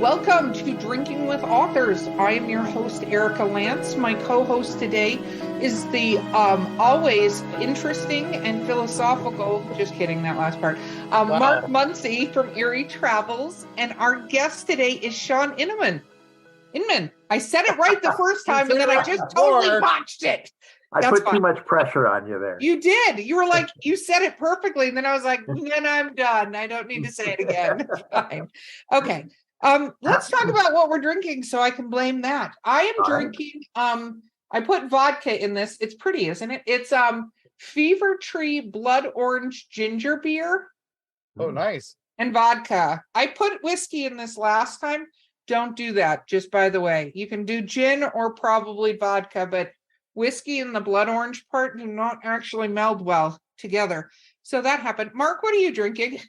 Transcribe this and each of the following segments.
Welcome to Drinking with Authors. I am your host, Erica Lance. My co-host today is the always interesting and philosophical, just kidding, that last part, Mark Muncy from Erie Travels. And our guest today is Shawn Inmon. I said it right the first time, and then I just totally botched it. I put too much pressure on you there. You did. You were like, you said it perfectly. And then I was like, then I'm done. I don't need to say it again. Fine. Okay. Let's talk about what we're drinking so I can blame that. I am drinking, I put vodka in this. It's pretty, isn't it? It's Fever Tree Blood Orange Ginger Beer. Oh, nice. And vodka. I put whiskey in this last time. Don't do that, just by the way. You can do gin or probably vodka, but whiskey and the blood orange part do not actually meld well together. So that happened. Mark, what are you drinking?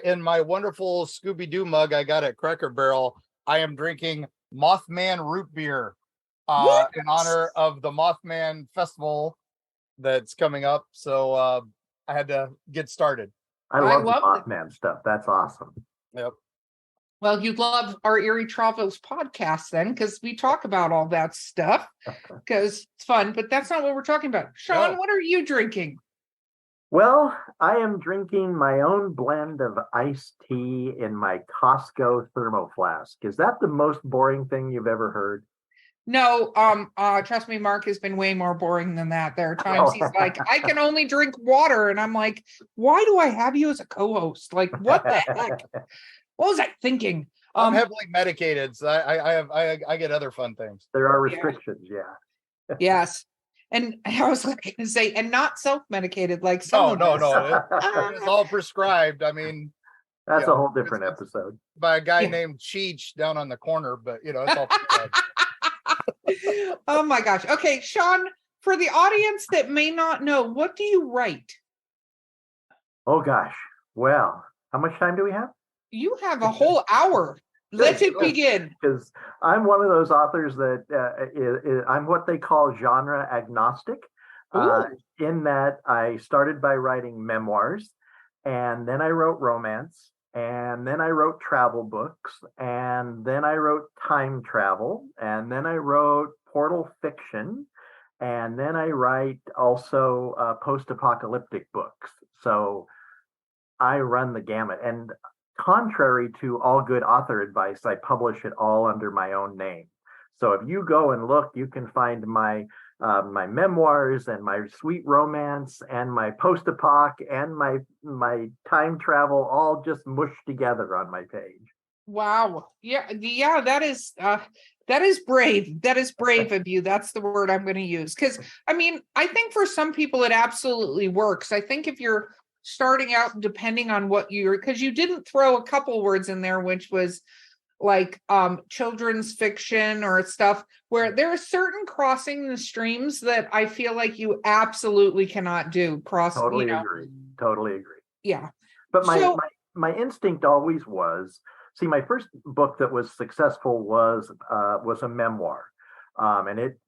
In my wonderful Scooby-Doo mug I got at Cracker Barrel, I am drinking Mothman root beer in honor of the Mothman festival that's coming up. So I had to get started. I love the Mothman stuff. That's awesome. Yep. Well, you'd love our Erie Travels podcast then, because we talk about all that stuff because it's fun, but that's not what we're talking about. Shawn, What are you drinking? Well, I am drinking my own blend of iced tea in my Costco thermoflask. Is that the most boring thing you've ever heard? No, trust me, Mark has been way more boring than that. There are times he's like, I can only drink water. And I'm like, why do I have you as a co-host? Like, what the heck? What was I thinking? I'm heavily medicated, so I get other fun things. There are restrictions, yeah. Yes. And I was going to say, and not self-medicated like some. No. It's all prescribed. I mean, that's a whole different episode. By a guy named Cheech down on the corner, but it's all prescribed. Oh my gosh. Okay, Shawn, for the audience that may not know, what do you write? Oh gosh. Well, how much time do we have? You have a whole hour. Let it begin. Because I'm one of those authors that I'm what they call genre agnostic, in that I started by writing memoirs, and then I wrote romance, and then I wrote travel books, and then I wrote time travel, and then I wrote portal fiction, and then I write also post-apocalyptic books. So I run the gamut. And contrary to all good author advice, I publish it all under my own name. So if you go and look, you can find my my memoirs and my sweet romance and my post-apoc and my time travel all just mushed together on my page. Wow. Yeah, that is brave. That is brave of you. That's the word I'm going to use. Because I mean, I think for some people it absolutely works. I think if you're starting out, depending on what you're, because you didn't throw a couple words in there, which was like children's fiction or stuff where there are certain crossing the streams that I feel like you absolutely cannot do. Totally agree. Yeah. But my instinct always was, see, my first book that was successful was a memoir. And it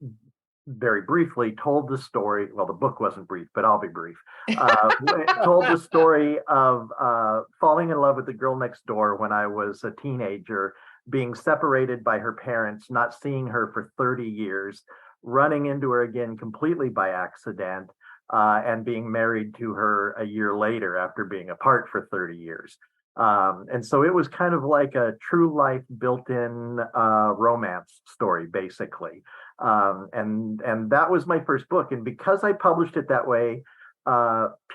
very briefly told the story. Well, the book wasn't brief, but I'll be brief. It told the story of falling in love with the girl next door when I was a teenager, being separated by her parents, not seeing her for 30 years, running into her again completely by accident, and being married to her a year later after being apart for 30 years. And so it was kind of like a true life built-in romance story, basically. And that was my first book. And because I published it that way,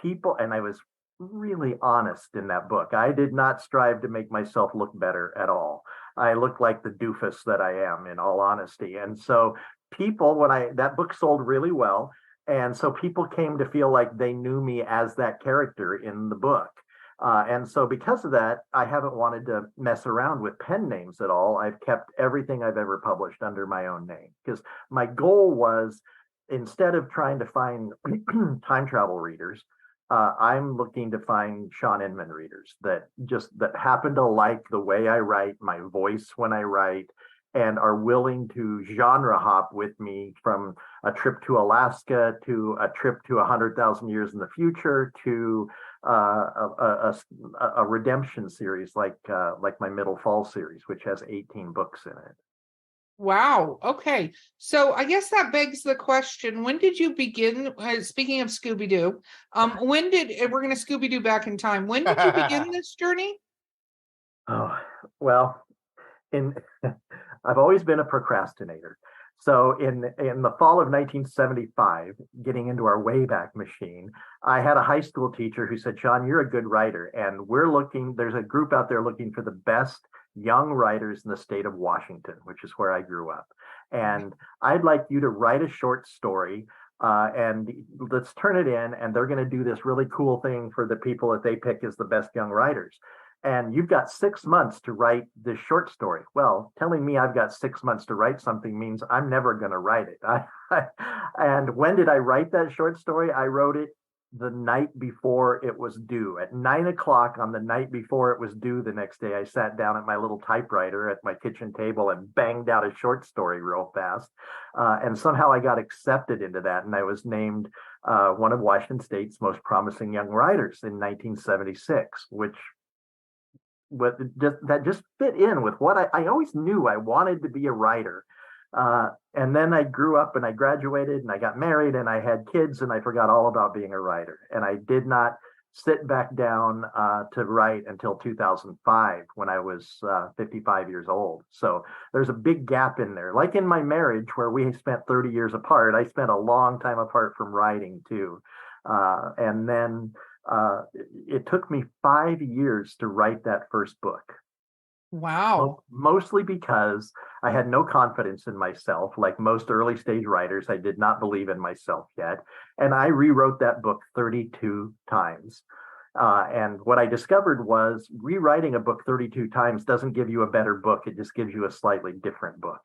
people, and I was really honest in that book. I did not strive to make myself look better at all. I looked like the doofus that I am, in all honesty. And so people, that book sold really well. And so people came to feel like they knew me as that character in the book. And so because of that, I haven't wanted to mess around with pen names at all. I've kept everything I've ever published under my own name, because my goal was, instead of trying to find time travel readers, I'm looking to find Shawn Inmon readers that happen to like the way I write, my voice when I write, and are willing to genre hop with me from a trip to Alaska to a trip to 100,000 years in the future to a redemption series like my Middle Fall series, which has 18 books in it. Wow. Okay. So I guess that begs the question, when did you begin, speaking of Scooby-Doo, we're going to Scooby-Doo back in time. When did you begin this journey? Oh, well, I've always been a procrastinator. So in the fall of 1975, getting into our Wayback Machine, I had a high school teacher who said, Shawn, you're a good writer, and there's a group out there looking for the best young writers in the state of Washington, which is where I grew up. And I'd like you to write a short story and let's turn it in, and they're going to do this really cool thing for the people that they pick as the best young writers. And you've got 6 months to write this short story. Well, telling me I've got 6 months to write something means I'm never going to write it. And when did I write that short story? I wrote it the night before it was due. At 9 o'clock on the night before it was due the next day, I sat down at my little typewriter at my kitchen table and banged out a short story real fast. And somehow I got accepted into that. And I was named one of Washington State's most promising young writers in 1976, which that just fit in with what I always knew I wanted to be a writer. And then I grew up and I graduated and I got married and I had kids and I forgot all about being a writer. And I did not sit back down to write until 2005 when I was 55 years old. So there's a big gap in there. Like in my marriage where we spent 30 years apart, I spent a long time apart from writing too. And then it took me 5 years to write that first book. Wow. Mostly because I had no confidence in myself. Like most early stage writers, I did not believe in myself yet. And I rewrote that book 32 times. And what I discovered was rewriting a book 32 times doesn't give you a better book. It just gives you a slightly different book.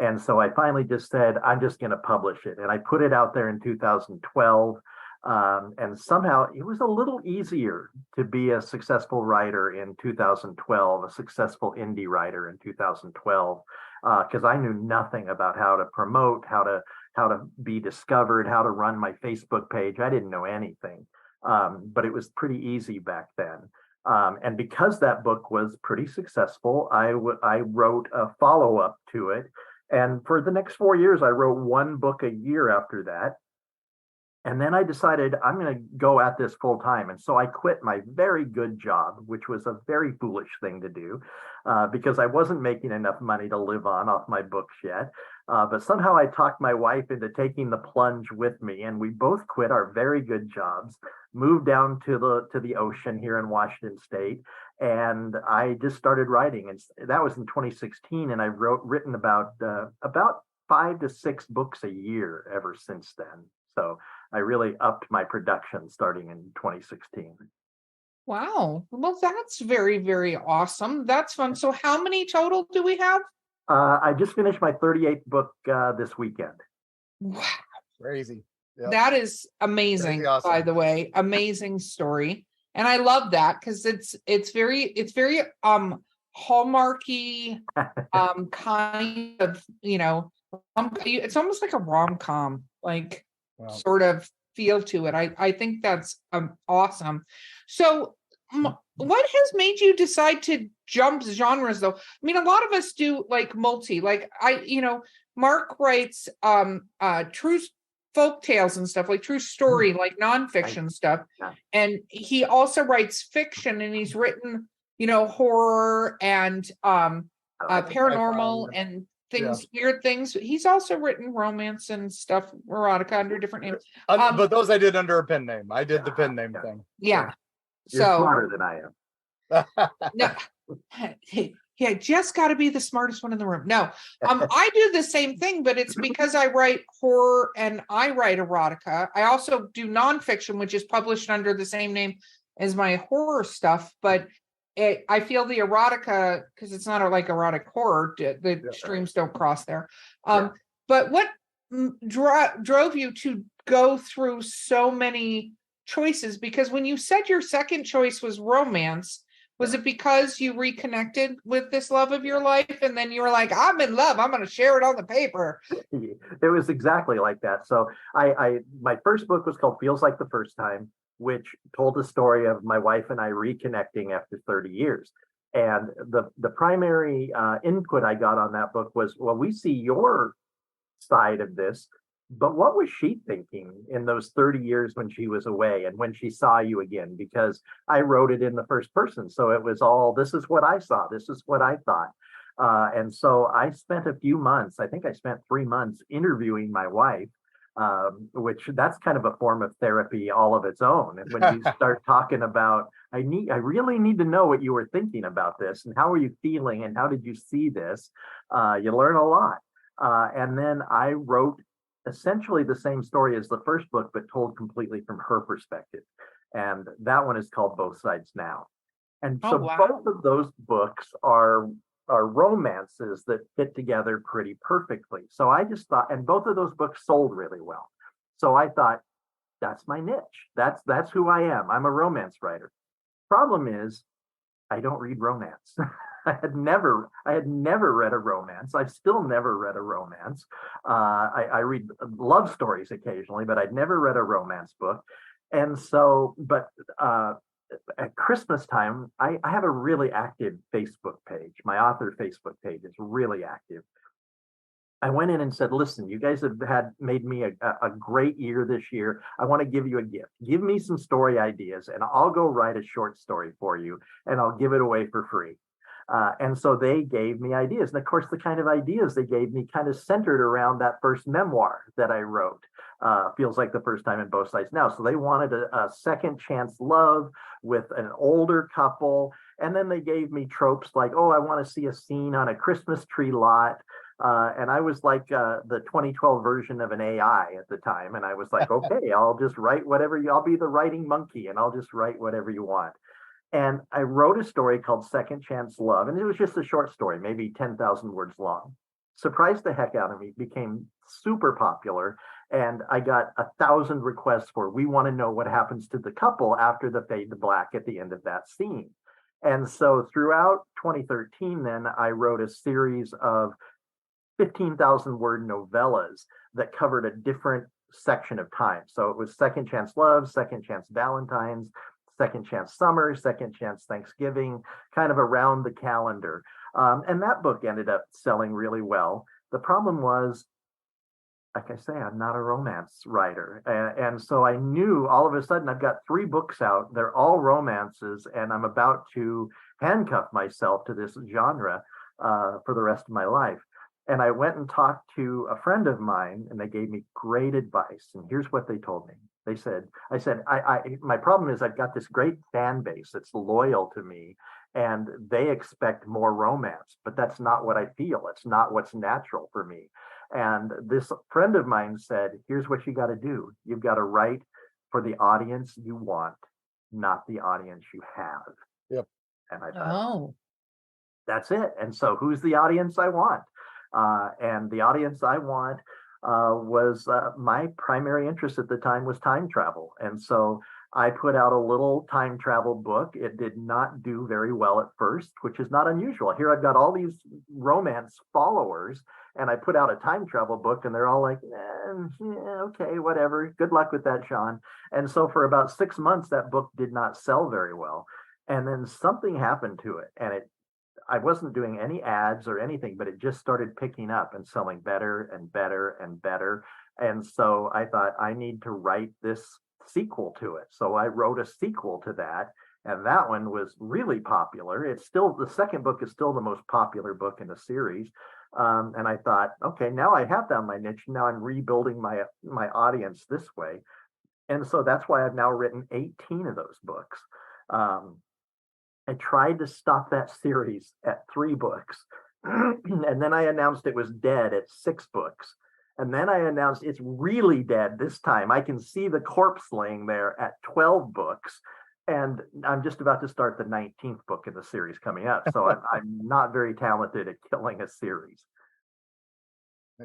And so I finally just said, I'm just going to publish it. And I put it out there in 2012. And somehow it was a little easier to be a successful writer in 2012, a successful indie writer in 2012, because I knew nothing about how to promote, how to be discovered, how to run my Facebook page. I didn't know anything, but it was pretty easy back then. And because that book was pretty successful, I wrote a follow-up to it. And for the next 4 years, I wrote one book a year after that. And then I decided I'm going to go at this full time. And so I quit my very good job, which was a very foolish thing to do because I wasn't making enough money to live on off my books yet. But somehow I talked my wife into taking the plunge with me. And we both quit our very good jobs, moved down to the ocean here in Washington State. And I just started writing. And that was in 2016. And I've written about 5 to 6 books a year ever since then. So I really upped my production starting in 2016. Wow. Well, that's very, very awesome. That's fun. So how many total do we have? I just finished my 38th book this weekend. Wow. Crazy. Yep. That is amazing, awesome. by the way. Amazing story. And I love that because it's very hallmarky kind of, it's almost like a rom-com, like sort of feel to it. I think that's awesome. So what has made you decide to jump genres though? I mean, a lot of us do like Mark writes true folk tales and stuff, like true story, like nonfiction stuff. And he also writes fiction, and he's written, horror and paranormal and things, weird things. He's also written romance and stuff, erotica under different names. But those I did under a pen name. I did the pen name thing. Yeah. You're smarter than I am. No, yeah, just got to be the smartest one in the room. No, I do the same thing, but it's because I write horror and I write erotica. I also do nonfiction, which is published under the same name as my horror stuff. But I feel the erotica, because it's not like erotic horror, the streams don't cross there. But what drove you to go through so many choices? Because when you said your second choice was romance, was it because you reconnected with this love of your life and then you were like, I'm in love, I'm going to share it on the paper? It was exactly like that. So my first book was called Feels Like the First Time. which told the story of my wife and I reconnecting after 30 years. And the primary input I got on that book was, well, we see your side of this, but what was she thinking in those 30 years when she was away and when she saw you again? Because I wrote it in the first person. So it was all, this is what I saw, this is what I thought. And so I spent a few months, I think I spent 3 months interviewing my wife, which that's kind of a form of therapy all of its own. And when you start talking about, I really need to know what you were thinking about this and how are you feeling and how did you see this? You learn a lot. And then I wrote essentially the same story as the first book, but told completely from her perspective. And that one is called Both Sides Now. And so both of those books are romances that fit together pretty perfectly. So I just thought, and both of those books sold really well. So I thought, that's my niche. That's who I am. I'm a romance writer. Problem is, I don't read romance. I had never read a romance. I've still never read a romance. I read love stories occasionally, but I'd never read a romance book. And so, but at Christmas time, I have a really active Facebook page. My author Facebook page is really active. I went in and said, listen, you guys have made me a great year this year. I want to give you a gift. Give me some story ideas and I'll go write a short story for you and I'll give it away for free. And so they gave me ideas. And of course, the kind of ideas they gave me kind of centered around that first memoir that I wrote. Feels like the first time in Both Sides Now. So they wanted a second chance love with an older couple. And then they gave me tropes like, oh, I want to see a scene on a Christmas tree lot. And I was like the 2012 version of an AI at the time. And I was like, okay, I'll just write whatever I'll be the writing monkey and I'll just write whatever you want. And I wrote a story called Second Chance Love. And it was just a short story, maybe 10,000 words long. Surprised the heck out of me, became super popular. And I got 1,000 requests for, we want to know what happens to the couple after the fade to black at the end of that scene. And so throughout 2013, then I wrote a series of 15,000 word novellas that covered a different section of time. So it was Second Chance Love, Second Chance Valentine's, Second Chance Summer, Second Chance Thanksgiving, kind of around the calendar. And that book ended up selling really well. The problem was, like I say, I'm not a romance writer. And so I knew all of a sudden I've got 3 books out. They're all romances, and I'm about to handcuff myself to this genre for the rest of my life. And I went and talked to a friend of mine, and they gave me great advice. And here's what they told me. They said, my problem is I've got this great fan base that's loyal to me, and they expect more romance, but that's not what I feel. It's not what's natural for me. And this friend of mine said, here's what you got to do. You've got to write for the audience you want, not the audience you have. Yep. And I thought, that's it. And so who's the audience I want? And the audience I want was my primary interest at the time was time travel. And so I put out a little time travel book. It did not do very well at first, which is not unusual. Here I've got all these romance followers, and I put out a time travel book, and they're all like, okay, whatever. Good luck with that, Shawn. And so for about 6 months, that book did not sell very well. And then something happened to it, and I wasn't doing any ads or anything, but it just started picking up and selling better and better and better. And so I thought, I need to write this sequel to it. So I wrote a sequel to that, and that one was really popular. It's still, the second book is still the most popular book in the series. And I thought, okay, now I have found my niche. Now I'm rebuilding my audience this way. And so that's why I've now written 18 of those books. I tried to stop that series at 3 books. And then I announced it was dead at 6 books. And then I announced it's really dead this time. I can see the corpse laying there at 12 books. And I'm just about to start the 19th book in the series coming up. So I'm not very talented at killing a series.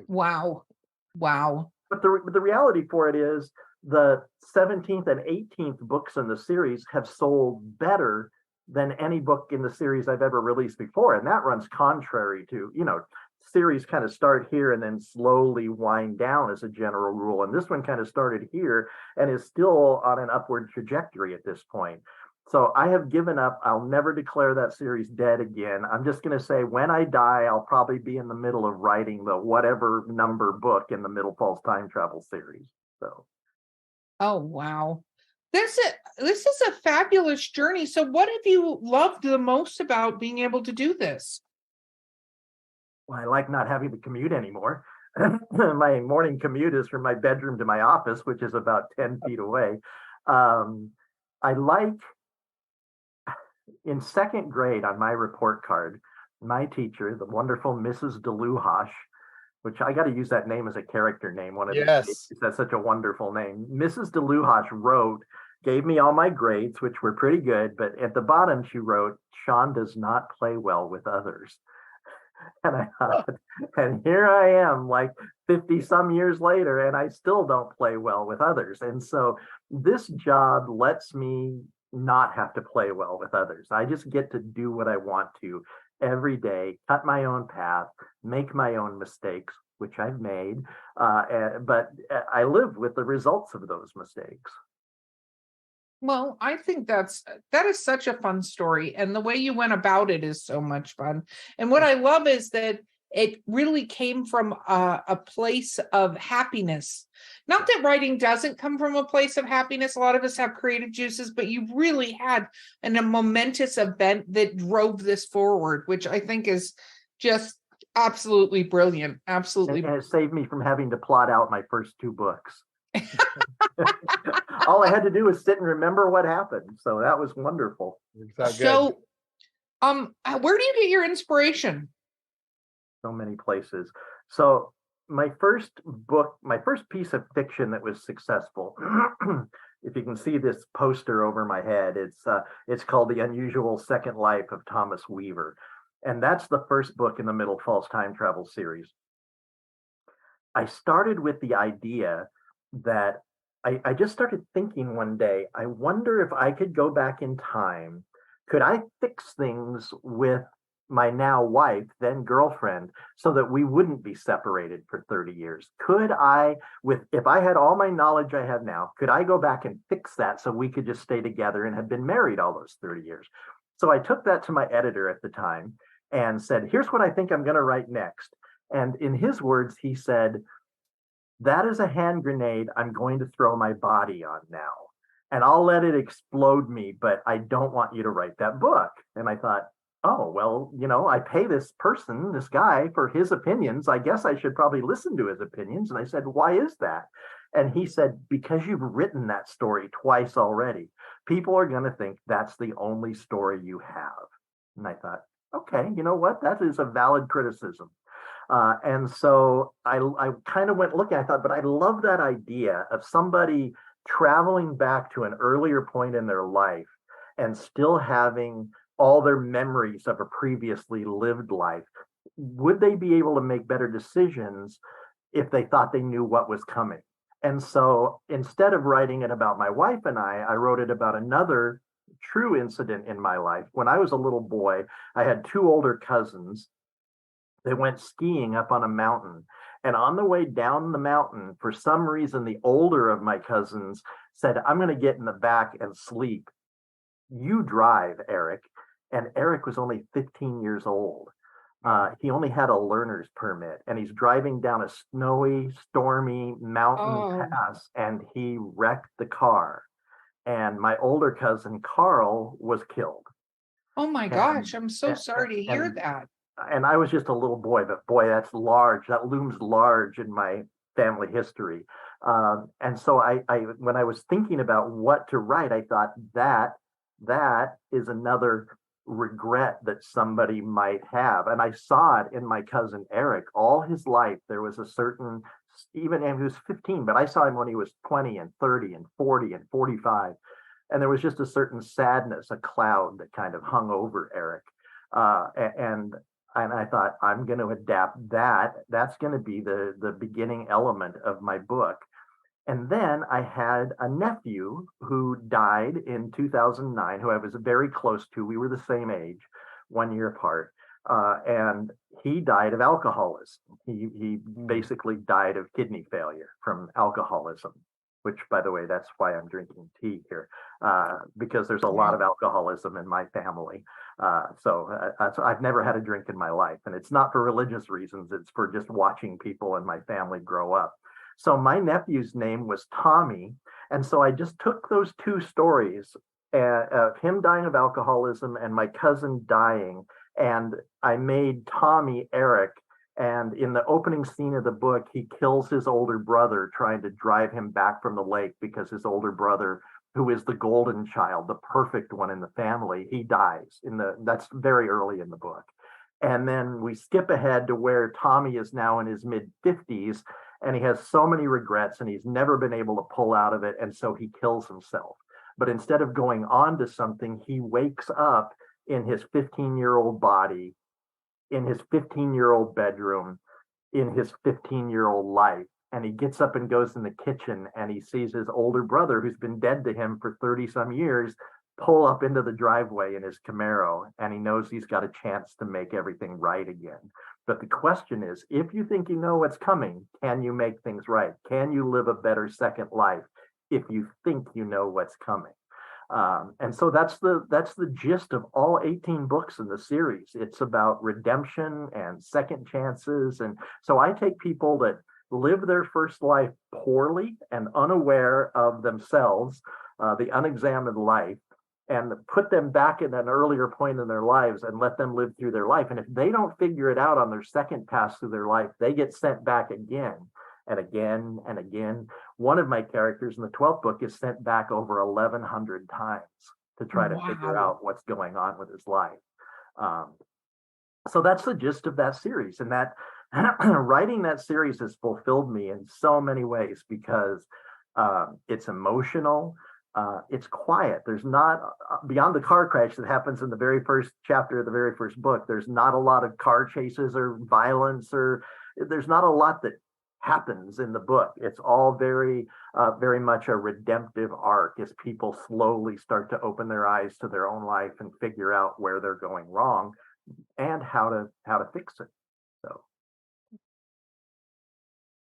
Wow. Wow. But the reality for it is the 17th and 18th books in the series have sold better than any book in the series I've ever released before. And that runs contrary to, series kind of start here and then slowly wind down as a general rule. And this one kind of started here and is still on an upward trajectory at this point. So I have given up. I'll never declare that series dead again. I'm just going to say when I die, I'll probably be in the middle of writing the whatever number book in the Middle Falls Time Travel series. So. Oh, wow. This is a fabulous journey. So what have you loved the most about being able to do this? Well, I like not having to commute anymore. My morning commute is from my bedroom to my office, which is about 10 feet away. I like, in second grade on my report card, my teacher, the wonderful Mrs. DeLuhash, which I got to use that name as a character name one of these days. That's such a wonderful name. Mrs. DeLuhash gave me all my grades, which were pretty good, but at the bottom she wrote, Shawn does not play well with others. And I thought, and here I am like 50 some years later, and I still don't play well with others. And so this job lets me not have to play well with others. I just get to do what I want to every day, cut my own path, make my own mistakes, which I've made, but I live with the results of those mistakes. Well, I think that is such a fun story, and the way you went about it is so much fun. And what I love is that it really came from a place of happiness. Not that writing doesn't come from a place of happiness. A lot of us have creative juices, but you really had a momentous event that drove this forward, which I think is just absolutely brilliant. Absolutely. And it saved me from having to plot out my first two books. All I had to do was sit and remember what happened. So that was wonderful. So, where do you get your inspiration? So many places. So my first book, my first piece of fiction that was successful, if you can see this poster over my head, it's called The Unusual Second Life of Thomas Weaver. And that's the first book in the Middle Falls Time Travel series. I started with the idea that I just started thinking one day, I wonder if I could go back in time. Could I fix things with my now wife, then girlfriend, so that we wouldn't be separated for 30 years? Could I, if I had all my knowledge I have now, could I go back and fix that so we could just stay together and have been married all those 30 years? So I took that to my editor at the time and said, here's what I think I'm going to write next. And in his words, he said, that is a hand grenade I'm going to throw my body on now. And I'll let it explode me, but I don't want you to write that book. And I thought, oh, well, I pay this person, this guy, for his opinions. I guess I should probably listen to his opinions. And I said, why is that? And he said, because you've written that story twice already. People are going to think that's the only story you have. And I thought, okay, you know what? That is a valid criticism. And so I kind of went looking, I thought, but I love that idea of somebody traveling back to an earlier point in their life and still having all their memories of a previously lived life. Would they be able to make better decisions if they thought they knew what was coming? And so instead of writing it about my wife and I wrote it about another true incident in my life. When I was a little boy, I had two older cousins. They went skiing up on a mountain. And on the way down the mountain, for some reason, the older of my cousins said, I'm going to get in the back and sleep. You drive, Eric. And Eric was only 15 years old. He only had a learner's permit, and he's driving down a snowy, stormy mountain pass, and he wrecked the car. And my older cousin, Carl, was killed. Oh my gosh, I'm so sorry to hear that. And I was just a little boy, but boy, that's large. That looms large in my family history. And so I when I was thinking about what to write, I thought that is another regret that somebody might have. And I saw it in my cousin Eric. All his life, there was a certain, even when he was 15, but I saw him when he was 20 and 30 and 40 and 45. And there was just a certain sadness, a cloud that kind of hung over Eric. And I thought, I'm going to adapt that. That's going to be the beginning element of my book. And then I had a nephew who died in 2009, who I was very close to. We were the same age, 1 year apart. and he died of alcoholism. He basically died of kidney failure from alcoholism, which, by the way, that's why I'm drinking tea here, because there's a lot of alcoholism in my family. So I've never had a drink in my life, and it's not for religious reasons. It's for just watching people in my family grow up. So my nephew's name was Tommy, and so I just took those two stories of him dying of alcoholism and my cousin dying, and I made Tommy Eric. And in the opening scene of the book, he kills his older brother trying to drive him back from the lake because his older brother, who is the golden child, the perfect one in the family, he dies. That's very early in the book. And then we skip ahead to where Tommy is now in his mid-50s, and he has so many regrets, and he's never been able to pull out of it, and so he kills himself. But instead of going on to something, he wakes up in his 15-year-old body, in his 15-year-old bedroom, in his 15-year-old life. And he gets up and goes in the kitchen, and he sees his older brother, who's been dead to him for 30 some years, pull up into the driveway in his Camaro, and he knows he's got a chance to make everything right again. But the question is, if you think you know what's coming, can you make things right? Can you live a better second life if you think you know what's coming? And so that's the gist of all 18 books in the series. It's about redemption and second chances. And so I take people that live their first life poorly and unaware of themselves, the unexamined life, and put them back in an earlier point in their lives and let them live through their life. And if they don't figure it out on their second pass through their life, they get sent back again and again and again. One of my characters in the 12th book is sent back over 1,100 times to try to figure out what's going on with his life. So that's the gist of that series. And that writing that series has fulfilled me in so many ways, because it's emotional. It's quiet. There's not, beyond the car crash that happens in the very first chapter of the very first book, there's not a lot of car chases or violence, or there's not a lot that happens in the book. It's all very much a redemptive arc as people slowly start to open their eyes to their own life and figure out where they're going wrong and how to fix it. So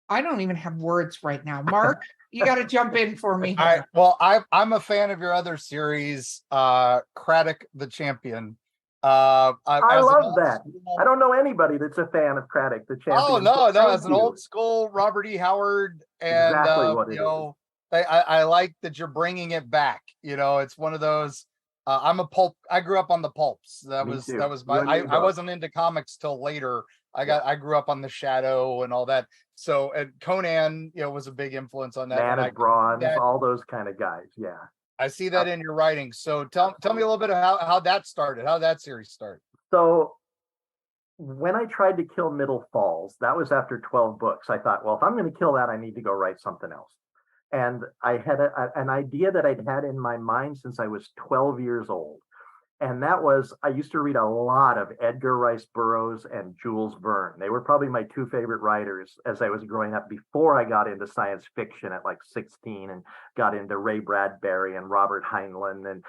I don't even have words right now. Mark, you got to jump in for me. I'm a fan of your other series, Craddock the Champion. I love that. I don't know anybody that's a fan of Craddock the Champion. Oh no, as an old school Robert E. Howard, and exactly what it is. I like that you're bringing it back. It's one of those. I'm a pulp. I grew up on the pulps. That was my. I wasn't into comics till later. I grew up on the Shadow and all that. So and Conan, was a big influence on that. Man of Bronze, all those kind of guys. Yeah. I see that in your writing. So tell me a little bit of how that started, how that series started. So when I tried to kill Middle Falls, that was after 12 books. I thought, well, if I'm going to kill that, I need to go write something else. And I had an idea that I'd had in my mind since I was 12 years old. And that was, I used to read a lot of Edgar Rice Burroughs and Jules Verne. They were probably my two favorite writers as I was growing up, before I got into science fiction at like 16 and got into Ray Bradbury and Robert Heinlein and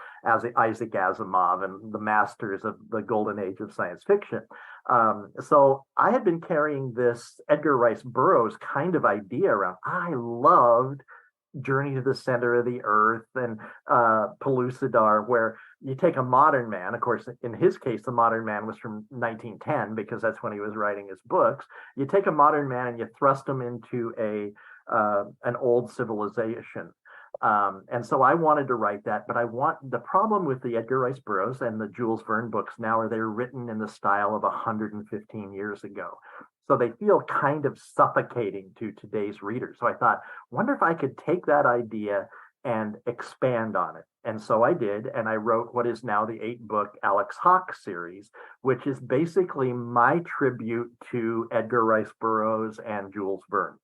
Isaac Asimov and the masters of the golden age of science fiction. So I had been carrying this Edgar Rice Burroughs kind of idea around. I loved Journey to the Center of the Earth and Pellucidar, where you take a modern man. Of course, in his case, the modern man was from 1910, because that's when he was writing his books. You take a modern man and you thrust him into an old civilization. And so I wanted to write that, but the problem with the Edgar Rice Burroughs and the Jules Verne books now are they're written in the style of 115 years ago. So they feel kind of suffocating to today's readers. So I thought, wonder if I could take that idea and expand on it. And so I did, and I wrote what is now the 8-book Alex Hawke series, which is basically my tribute to Edgar Rice Burroughs and Jules Verne.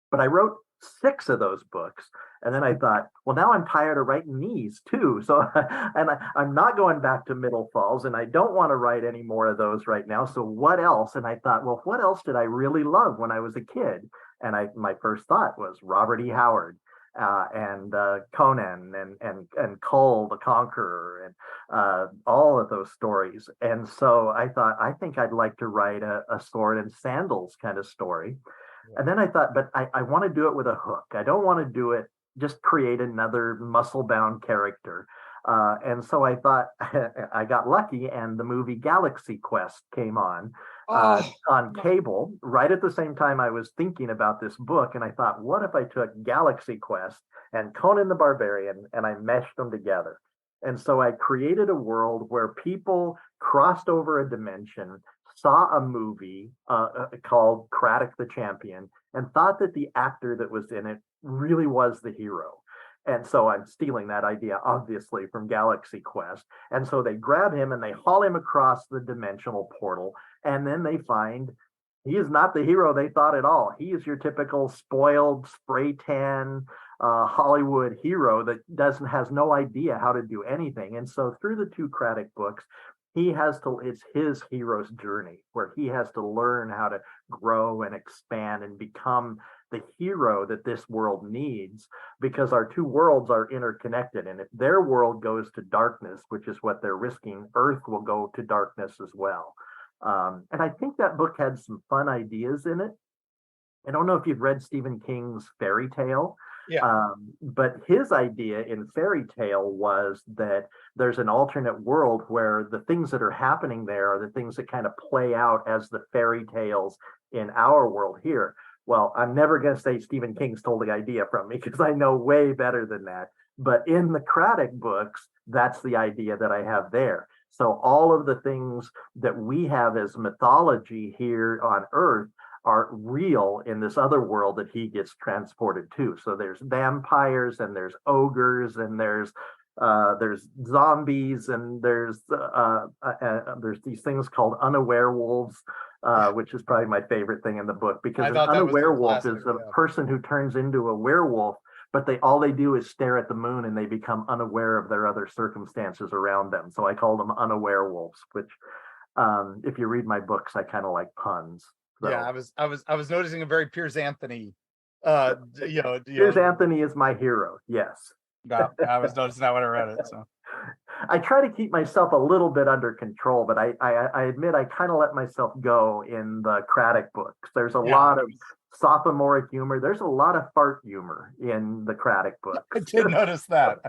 But I wrote 6 of those books, and then I thought, well, now I'm tired of writing these too. So, and I'm not going back to Middle Falls, and I don't want to write any more of those right now. So what else? And I thought, well, what else did I really love when I was a kid? And my first thought was Robert E. Howard. and Conan and Kull the Conqueror and all of those stories. And so I thought, I think I'd like to write a sword and sandals kind of story. Yeah. And then I thought, but I want to do it with a hook. I don't want to do it, just create another muscle-bound character. And so I thought I got lucky, and the movie Galaxy Quest came on cable right at the same time I was thinking about this book. And I thought, what if I took Galaxy Quest and Conan the Barbarian and I meshed them together? And so I created a world where people crossed over a dimension, saw a movie called Craddock the Champion, and thought that the actor that was in it really was the hero. And so I'm stealing that idea, obviously, from Galaxy Quest. And so they grab him and they haul him across the dimensional portal. And then they find he is not the hero they thought at all. He is your typical spoiled, spray tan Hollywood hero that has no idea how to do anything. And so through the two Craddock books, it's his hero's journey, where he has to learn how to grow and expand and become the hero that this world needs, because our two worlds are interconnected. And if their world goes to darkness, which is what they're risking, Earth will go to darkness as well. And I think that book had some fun ideas in it. I don't know if you've read Stephen King's Fairy Tale. Yeah. But his idea in Fairy Tale was that there's an alternate world where the things that are happening there are the things that kind of play out as the fairy tales in our world here. Well, I'm never going to say Stephen King stole the idea from me, because I know way better than that. But in the Craddock books, that's the idea that I have there. So all of the things that we have as mythology here on Earth are real in this other world that he gets transported to. So there's vampires, and there's ogres, and there's zombies, and there's these things called unaware wolves, which is probably my favorite thing in the book, because an unaware wolf is a person who turns into a werewolf, but all they do is stare at the moon, and they become unaware of their other circumstances around them. So I call them unaware wolves, which if you read my books, I kind of like puns. So. Yeah, I was noticing a very Piers Anthony. Piers Anthony is my hero. Yes. No, I was noticing that when I read it. So I try to keep myself a little bit under control, but I admit I kind of let myself go in the Craddock books. There's a lot of sophomoric humor. There's a lot of fart humor in the Craddock books. I did notice that.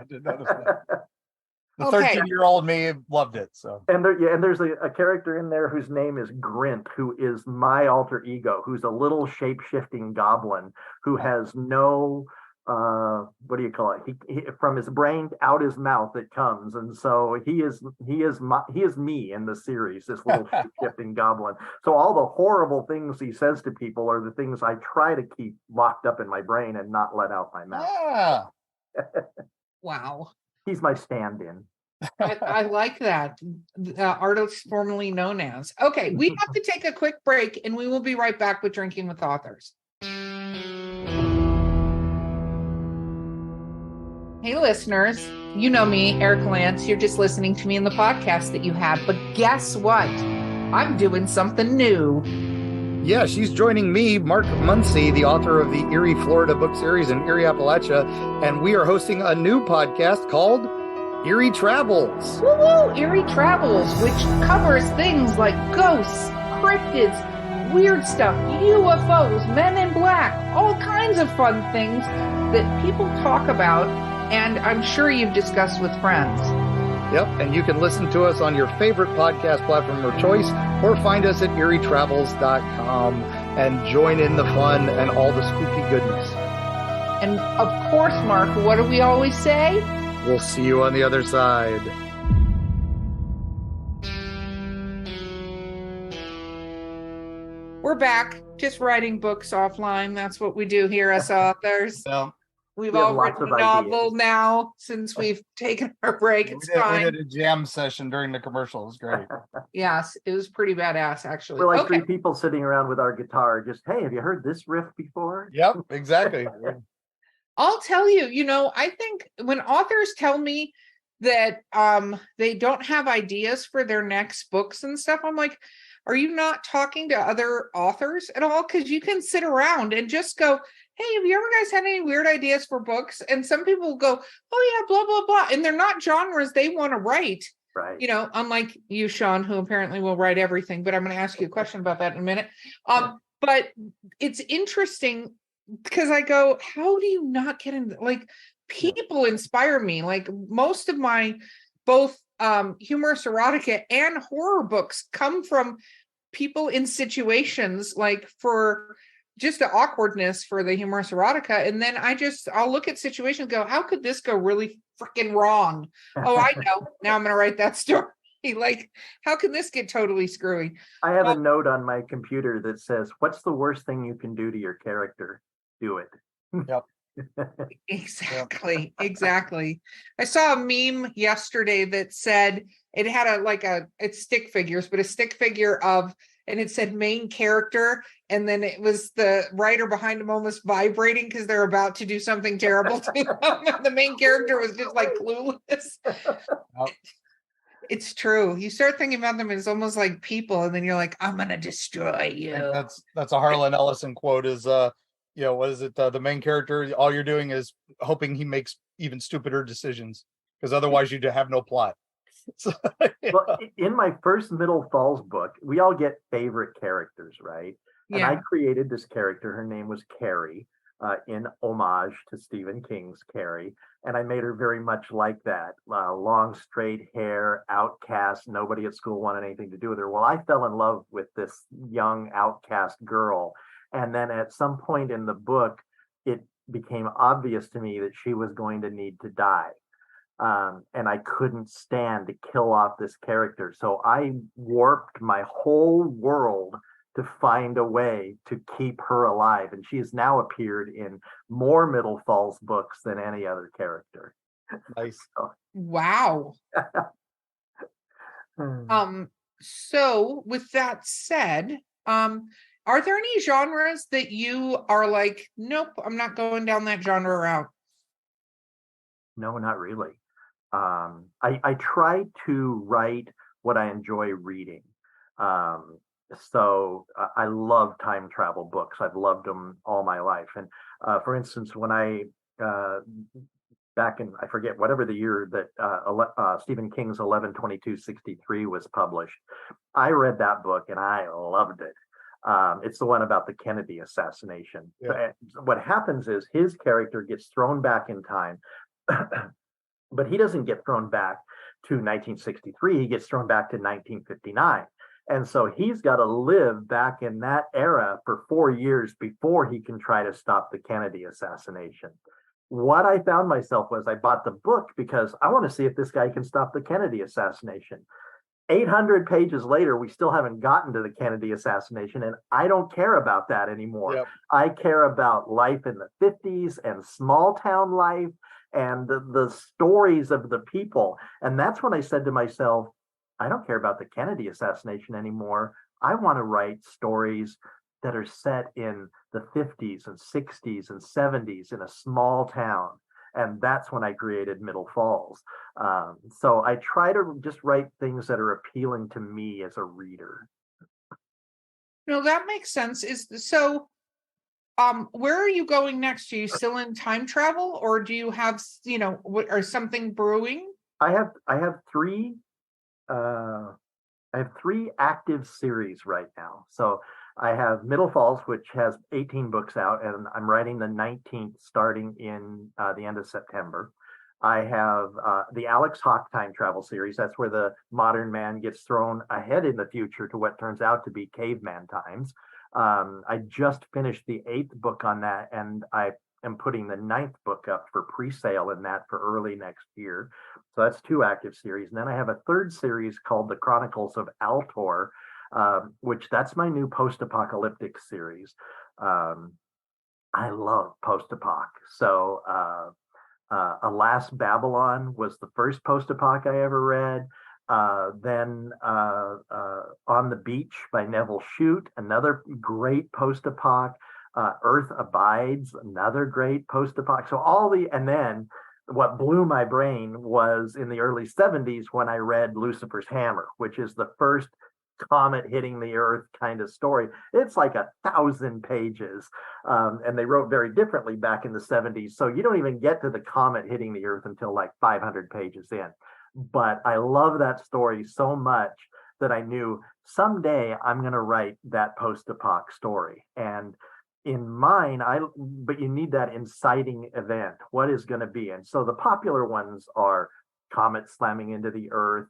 The 13-year-old me loved it. So there's a character in there whose name is Grint, who is my alter ego, who's a little shape-shifting goblin who has no what do you call it? He from his brain out his mouth it comes, and so he is me in the series, this little shifting goblin. So all the horrible things he says to people are the things I try to keep locked up in my brain and not let out my mouth. Ah. Wow. He's my stand-in. I like that. Artist formerly known as. Okay, we have to take a quick break, and we will be right back with Drinking with Authors. Hey, listeners, you know me, Eric Lance. You're just listening to me in the podcast that you have. But guess what? I'm doing something new. Yeah, she's joining me, Mark Muncy, the author of the Erie, Florida book series in Erie, Appalachia. And we are hosting a new podcast called Erie Travels. Woo-woo! Erie Travels, which covers things like ghosts, cryptids, weird stuff, UFOs, men in black, all kinds of fun things that people talk about, and I'm sure you've discussed with friends. Yep, and you can listen to us on your favorite podcast platform of choice, or find us at erietravels.com and join in the fun and all the spooky goodness. And of course, Mark, what do we always say? We'll see you on the other side. We're back, just writing books offline. That's what we do here as authors. So, We've all written a novel now since we've taken our break. It's fine. We did a jam session during the commercial. It was great. Yes, it was pretty badass, actually. We're like three people sitting around with our guitar. Just, hey, have you heard this riff before? Yep, exactly. I'll tell you, I think when authors tell me that they don't have ideas for their next books and stuff, I'm like, are you not talking to other authors at all? Because you can sit around and just go, hey, have you ever guys had any weird ideas for books? And some people will go, oh yeah, blah, blah, blah. And they're not genres they want to write. Right. Unlike you, Shawn, who apparently will write everything, but I'm going to ask you a question about that in a minute. But it's interesting because I go, how do you not get into, like, people inspire me. Like most of my both humorous erotica and horror books come from people in situations like for just the awkwardness for the humorous erotica. And then I'll look at situations and go, how could this go really freaking wrong? Oh, I know. Now I'm going to write that story. Like, how can this get totally screwy? I have a note on my computer that says, what's the worst thing you can do to your character? Do it. Yep. Exactly. I saw a meme yesterday that said it had it's stick figures, but a stick figure of, and it said main character, and then it was the writer behind him almost vibrating because they're about to do something terrible to them. And the main character was just like clueless. Yep. It's true. You start thinking about them as almost like people, and then you're like, I'm gonna destroy you. That's a Harlan Ellison quote. Is what is it? The main character, all you're doing is hoping he makes even stupider decisions, because otherwise you'd have no plot. So, well, in my first Middle Falls book, we all get favorite characters, right? And I created this character. Her name was Carrie, in homage to Stephen King's Carrie. And I made her very much like that. Long, straight hair, outcast. Nobody at school wanted anything to do with her. Well, I fell in love with this young outcast girl. And then at some point in the book, it became obvious to me that she was going to need to die. And I couldn't stand to kill off this character. So I warped my whole world to find a way to keep her alive. And she has now appeared in more Middle Falls books than any other character. Nice. Wow. So with that said, are there any genres that you are like, nope, I'm not going down that genre route? No, not really. I try to write what I enjoy reading. So I love time travel books. I've loved them all my life. And for instance, when I back in, I forget, whatever the year that Stephen King's 11/22/63 was published, I read that book and I loved it. It's the one about the Kennedy assassination. Yeah. What happens is his character gets thrown back in time, but he doesn't get thrown back to 1963. He gets thrown back to 1959. And so he's got to live back in that era for 4 years before he can try to stop the Kennedy assassination. What I found myself was I bought the book because I want to see if this guy can stop the Kennedy assassination. 800 pages later, we still haven't gotten to the Kennedy assassination, and I don't care about that anymore. Yep. I care about life in the 50s and small town life and the stories of the people. And that's when I said to myself, I don't care about the Kennedy assassination anymore. I want to write stories that are set in the 50s and 60s and 70s in a small town. And that's when I created Middle Falls. So I try to just write things that are appealing to me as a reader. No, that makes sense. Where are you going next? Are you still in time travel, or do you have, or something brewing? I have three active series right now. So I have Middle Falls, which has 18 books out, and I'm writing the 19th starting in the end of September. I have the Alex Hawk time travel series. That's where the modern man gets thrown ahead in the future to what turns out to be caveman times. I just finished the 8th book on that, and I am putting the 9th book up for pre-sale in that for early next year. So that's 2 active series. And then I have a 3rd series called the Chronicles of Altor, which that's my new post-apocalyptic series. I love post-apoc. So Alas Babylon was the first post-apoc I ever read. Then On the Beach by Neville Shute, another great post-apoc. Earth Abides, another great post-apoc. So and then what blew my brain was in the early 70s when I read Lucifer's Hammer, which is the first comet hitting the earth kind of story. It's like 1,000 pages. And they wrote very differently back in the 70s. So you don't even get to the comet hitting the earth until like 500 pages in. But I love that story so much that I knew someday I'm going to write that post-apoc story. And in mine, but you need that inciting event. What is going to be? And so the popular ones are comets slamming into the earth,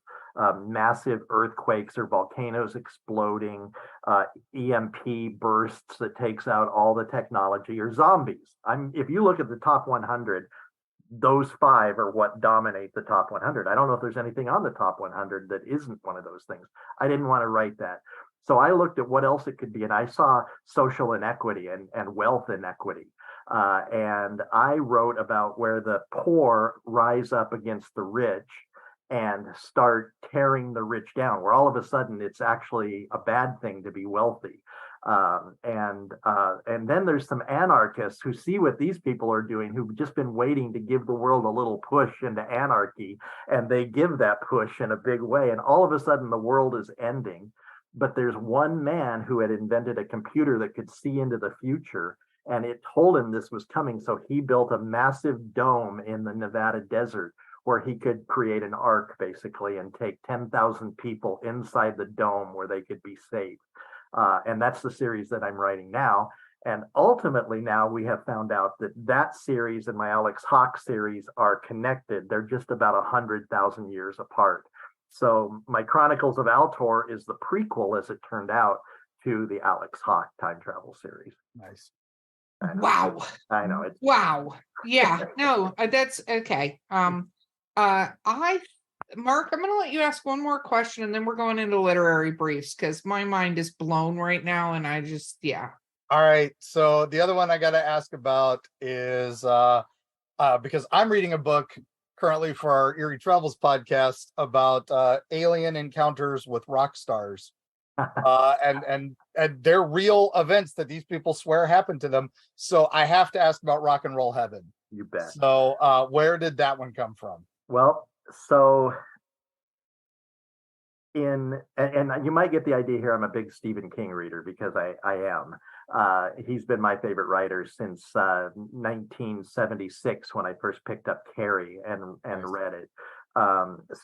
massive earthquakes or volcanoes exploding, EMP bursts that takes out all the technology, or zombies. If you look at the top 100, those 5 are what dominate the top 100. I don't know if there's anything on the top 100 that isn't one of those things. I didn't want to write that. So I looked at what else it could be, and I saw social inequity and wealth inequity. And I wrote about where the poor rise up against the rich and start tearing the rich down, where all of a sudden it's actually a bad thing to be wealthy. And then there's some anarchists who see what these people are doing, who've just been waiting to give the world a little push into anarchy, and they give that push in a big way, and all of a sudden the world is ending. But there's one man who had invented a computer that could see into the future, and it told him this was coming. So he built a massive dome in the Nevada desert where he could create an ark, basically, and take 10,000 people inside the dome where they could be safe. And that's the series that I'm writing now. And ultimately now we have found out that that series and my Alex Hawk series are connected. They're just about 100,000 years apart. So my Chronicles of Altor is the prequel, as it turned out, to the Alex Hawk time travel series. Nice. Wow. I know it's wow. Yeah. No, that's okay. Mark, I'm going to let you ask one more question, and then we're going into literary briefs because my mind is blown right now, and I just, yeah. All right. So the other one I got to ask about is because I'm reading a book currently for our Eerie Travels podcast about alien encounters with rock stars, and they're real events that these people swear happened to them. So I have to ask about Rock and Roll Heaven. You bet. So where did that one come from? Well, so and you might get the idea here, I'm a big Stephen King reader because I am. He's been my favorite writer since 1976 when I first picked up Carrie and Nice. read it.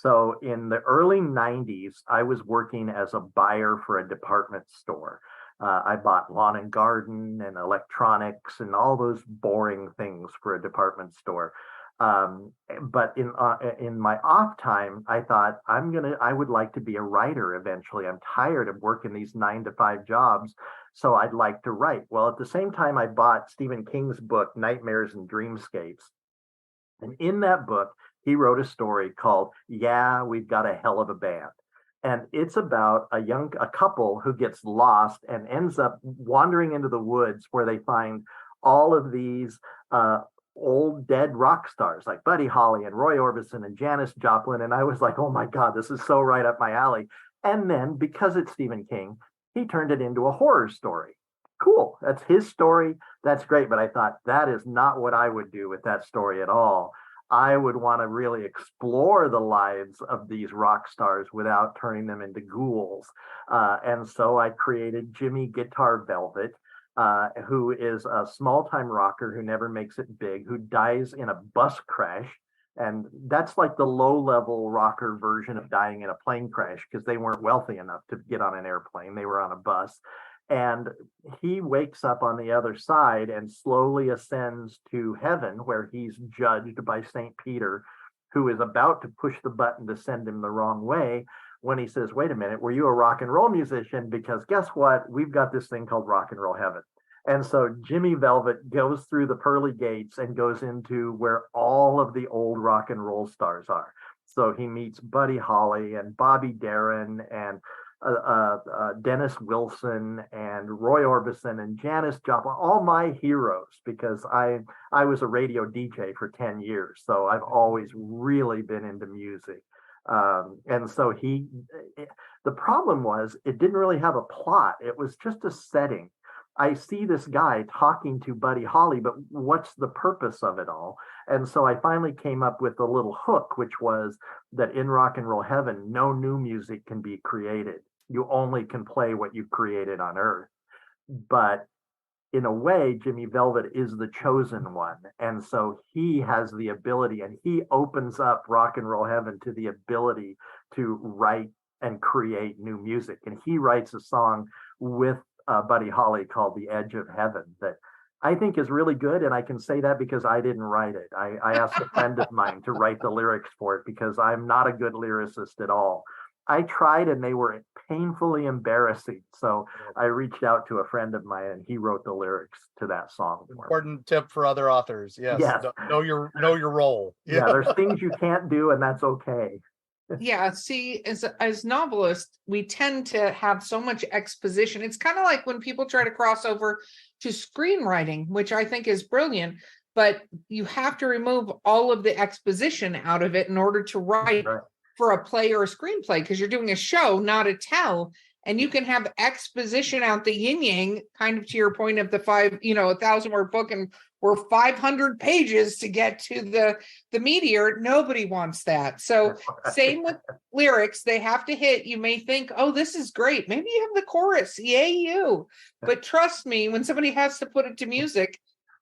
So in the early 90s, I was working as a buyer for a department store. I bought lawn and garden and electronics and all those boring things for a department store. But in my off time, I thought I would like to be a writer eventually. I'm tired of working these 9-to-5 jobs, so I'd like to write. Well, at the same time, I bought Stephen King's book, Nightmares and Dreamscapes. And in that book, he wrote a story called Yeah, We've Got a Hell of a Band. And it's about a couple who gets lost and ends up wandering into the woods where they find all of these old dead rock stars like Buddy Holly and Roy Orbison and Janis Joplin. And I was like, oh my God, this is so right up my alley. And then because it's Stephen King, he turned it into a horror story. Cool. That's his story. That's great. But I thought that is not what I would do with that story at all. I would want to really explore the lives of these rock stars without turning them into ghouls. And so I created Jimmy Guitar Velvet, who is a small-time rocker who never makes it big, who dies in a bus crash. And that's like the low-level rocker version of dying in a plane crash because they weren't wealthy enough to get on an airplane. They were on a bus. And he wakes up on the other side and slowly ascends to heaven, where he's judged by St. Peter, who is about to push the button to send him the wrong way, when he says, wait a minute, were you a rock and roll musician? Because guess what? We've got this thing called Rock and Roll Heaven. And so Jimmy Velvet goes through the pearly gates and goes into where all of the old rock and roll stars are. So he meets Buddy Holly and Bobby Darin and Dennis Wilson and Roy Orbison and Janis Joplin, all my heroes, because I was a radio DJ for 10 years. So I've always really been into music. And so the problem was it didn't really have a plot. It was just a setting. I see this guy talking to Buddy Holly, but what's the purpose of it all? And so I finally came up with a little hook, which was that in Rock and Roll Heaven, no new music can be created. you only can play what you've created on Earth. But in a way, Jimmy Velvet is the chosen one. And so he has the ability, and he opens up Rock and Roll Heaven to the ability to write and create new music. And he writes a song with Buddy Holly called The Edge of Heaven that I think is really good. And I can say that because I didn't write it. I asked a friend of mine to write the lyrics for it because I'm not a good lyricist at all. I tried and they were painfully embarrassing. So I reached out to a friend of mine and he wrote the lyrics to that song. Important tip for other authors. Yes. Yes. Know your role. Yeah, there's things you can't do and that's okay. Yeah, see, as novelists, we tend to have so much exposition. It's kind of like when people try to cross over to screenwriting, which I think is brilliant, but you have to remove all of the exposition out of it in order to write for a play or a screenplay, because you're doing a show, not a tell. And you can have exposition out the yin yang, kind of to your point of the 1,000-word book, and we're 500 pages to get to the meteor. Nobody wants that. So same with lyrics, they have to hit. You may think, oh, this is great. Maybe you have the chorus. Yay, you. But trust me, when somebody has to put it to music,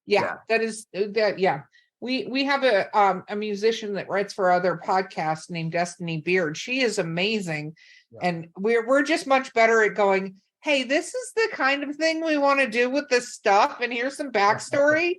that is that. Yeah. We have a musician that writes for other podcasts named Destiny Beard. She is amazing. Yeah. And we're just much better at going, hey, this is the kind of thing we want to do with this stuff. And here's some backstory.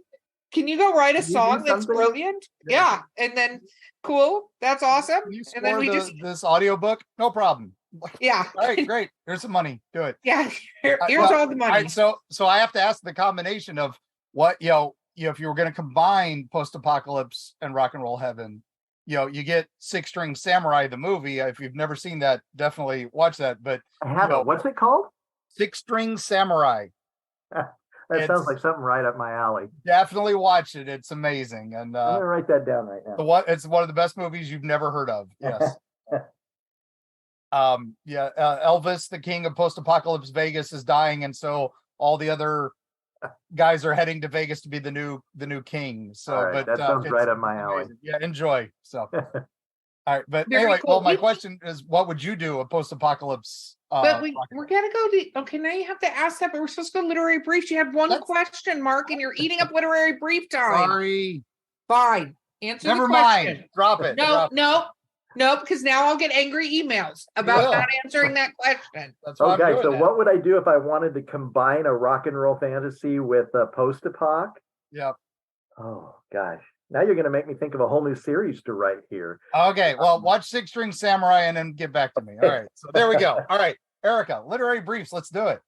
Can you go write a song that's brilliant? Yeah. And then, cool. That's awesome. And then we this audiobook, no problem. Yeah. All right, great. Here's some money. Do it. Yeah. Here's all the money. All right, so I have to ask the combination of what, if you were going to combine Post-Apocalypse and Rock and Roll Heaven, you get Six String Samurai, the movie. If you've never seen that, definitely watch that. But I haven't. What's it called? Six String Samurai. That sounds like something right up my alley. Definitely watch it. It's amazing. And I'm gonna write that down right now. It's one of the best movies you've never heard of. Yes. Elvis, the king of post-apocalypse Vegas, is dying, and so all the other guys are heading to Vegas to be the new king. So, right, that sounds right up my alley. Yeah, enjoy. So, all right, but Very anyway, cool. well, my question is, what would you do a post-apocalypse? But we're gonna go to okay. Now you have to ask that, but we're supposed to go literary briefs. You had one question, Mark, and you're eating up literary brief time. Sorry. Fine. Answer. Never the question. mind. Drop it. No, because now I'll get angry emails about not answering that question. That's why okay, so what would I do if I wanted to combine a rock and roll fantasy with a post-apoc? Yep. Oh gosh. Now you're going to make me think of a whole new series to write here. Okay, well, watch Six String Samurai and then get back to me. All right, so there we go. All right, Erica, literary briefs. Let's do it.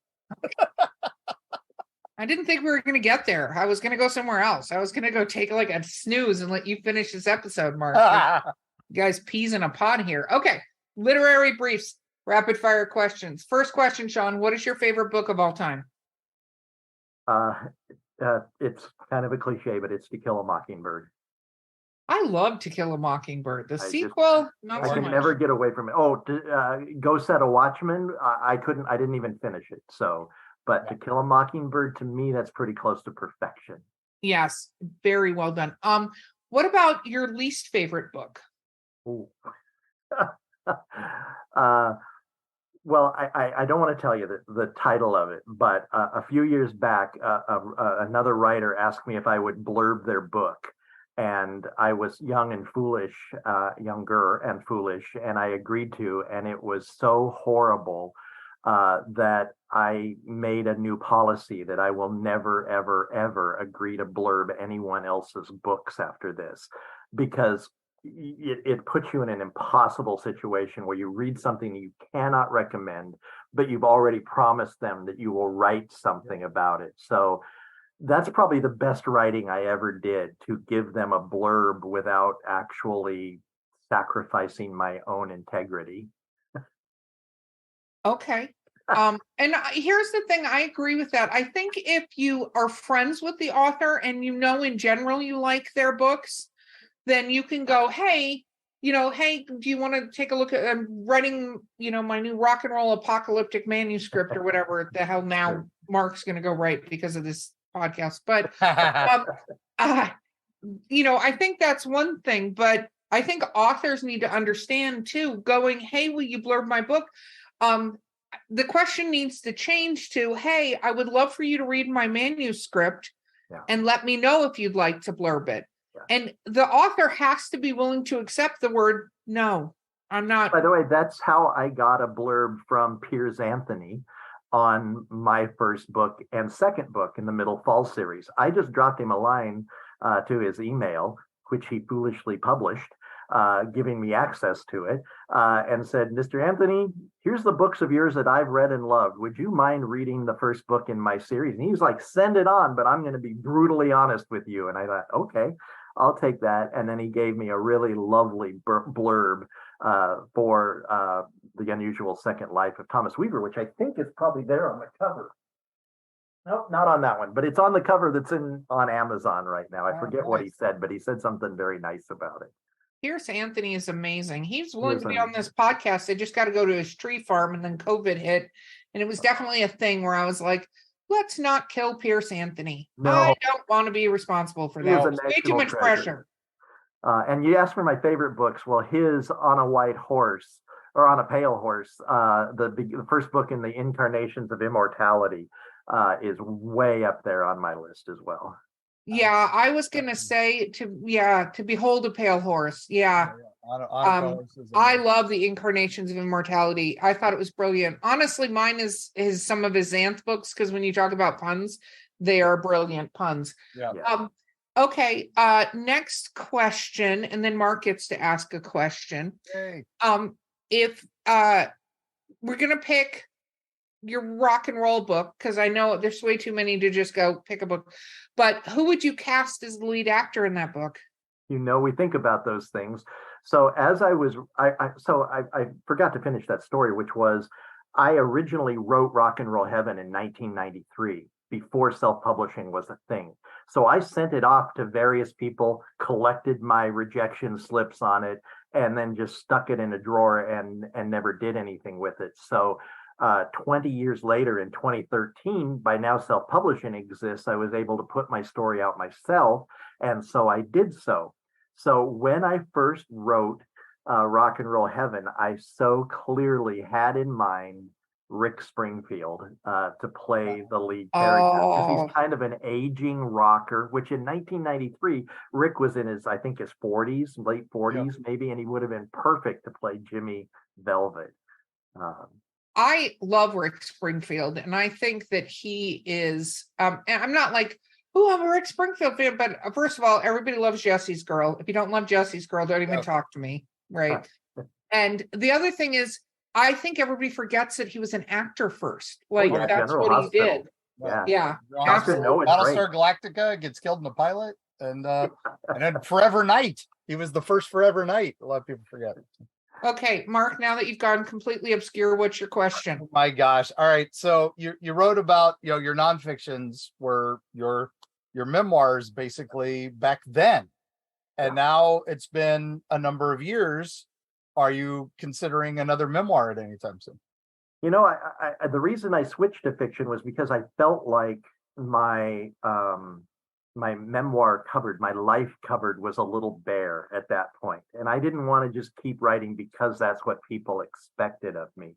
I didn't think we were going to get there. I was going to go somewhere else. I was going to go take like a snooze and let you finish this episode, Mark. You guys peas in a pod here. Okay, literary briefs, rapid fire questions. First question, Shawn, what is your favorite book of all time? It's kind of a cliche, but it's To Kill a Mockingbird. I love To Kill a Mockingbird. The sequel, not so much. I can never get away from it. Oh, Go Set a Watchman. I didn't even finish it. So, but To Kill a Mockingbird, to me, that's pretty close to perfection. Yes, very well done. What about your least favorite book? Ooh. Well, I don't want to tell you the title of it, but a few years back, another writer asked me if I would blurb their book. And I was young and foolish, younger and foolish, and I agreed to. And it was so horrible that I made a new policy that I will never, ever, ever agree to blurb anyone else's books after this, because it puts you in an impossible situation where you read something you cannot recommend, but you've already promised them that you will write something about it. So that's probably the best writing I ever did, to give them a blurb without actually sacrificing my own integrity. Okay. And here's the thing. I agree with that. I think if you are friends with the author and in general you like their books, then you can go, hey, hey, do you want to take a look at, I'm writing, my new rock and roll apocalyptic manuscript or whatever the hell now Mark's going to go write because of this podcast. But, I think that's one thing, but I think authors need to understand too, going, hey, will you blurb my book? the question needs to change to, hey, I would love for you to read my manuscript and let me know if you'd like to blurb it. And the author has to be willing to accept the word, no, I'm not. By the way, that's how I got a blurb from Piers Anthony on my first book and second book in the Middle Fall series. I just dropped him a line to his email, which he foolishly published, giving me access to it, and said, Mr. Anthony, here's the books of yours that I've read and loved. Would you mind reading the first book in my series? And he was like, send it on, but I'm going to be brutally honest with you. And I thought, okay, I'll take that. And then he gave me a really lovely blurb for The Unusual Second Life of Thomas Weaver, which I think is probably there on the cover. Nope, not on that one, but it's on the cover that's on Amazon right now. I forget what he said, but he said something very nice about it. Pierce Anthony is amazing. He's willing to be on this podcast. They just got to go to his tree farm, and then COVID hit. And it was definitely a thing where I was like, let's not kill Pierce Anthony. No. I don't want to be responsible for that. It's way too much pressure. And you asked for my favorite books. Well, his On a White Horse, or On a Pale Horse, the first book in the Incarnations of Immortality, is way up there on my list as well. Yeah, I was gonna say to Behold a Pale Horse. Yeah. I love the Incarnations of Immortality. I thought it was brilliant. Honestly, mine is some of his Xanth books, because when you talk about puns, they are brilliant puns. Yeah. Okay. Next question, and then Mark gets to ask a question. Hey. If we're gonna pick your rock and roll book, because I know there's way too many to just go pick a book, but who would you cast as the lead actor in that book? We think about those things. So as I forgot to finish that story, which was I originally wrote Rock and Roll Heaven in 1993, before self-publishing was a thing. So I sent it off to various people, collected my rejection slips on it, and then just stuck it in a drawer and never did anything with it. So 20 years later, in 2013, by now self-publishing exists, I was able to put my story out myself, and so I did so. So when I first wrote Rock and Roll Heaven, I so clearly had in mind Rick Springfield to play the lead character, because he's kind of an aging rocker, which in 1993, Rick was in his 40s, late 40s maybe, and he would have been perfect to play Jimmy Velvet. I love Rick Springfield, and I think that he is, and I'm not like, oh, I'm a Rick Springfield fan, but first of all, everybody loves Jesse's Girl. If you don't love Jesse's Girl, don't even talk to me, right? And the other thing is, I think everybody forgets that he was an actor first. Like, that's General what Hospital. he did. Yeah. Battlestar Galactica gets killed in the pilot, and then Forever Knight. He was the first Forever Knight. A lot of people forget it. Okay, Mark, now that you've gone completely obscure, what's your question? Oh my gosh. All right. So you wrote about, your nonfictions were your memoirs basically back then. And now it's been a number of years. Are you considering another memoir at any time soon? I the reason I switched to fiction was because I felt like my memoir cupboard, my life cupboard, was a little bare at that point. And I didn't want to just keep writing because that's what people expected of me.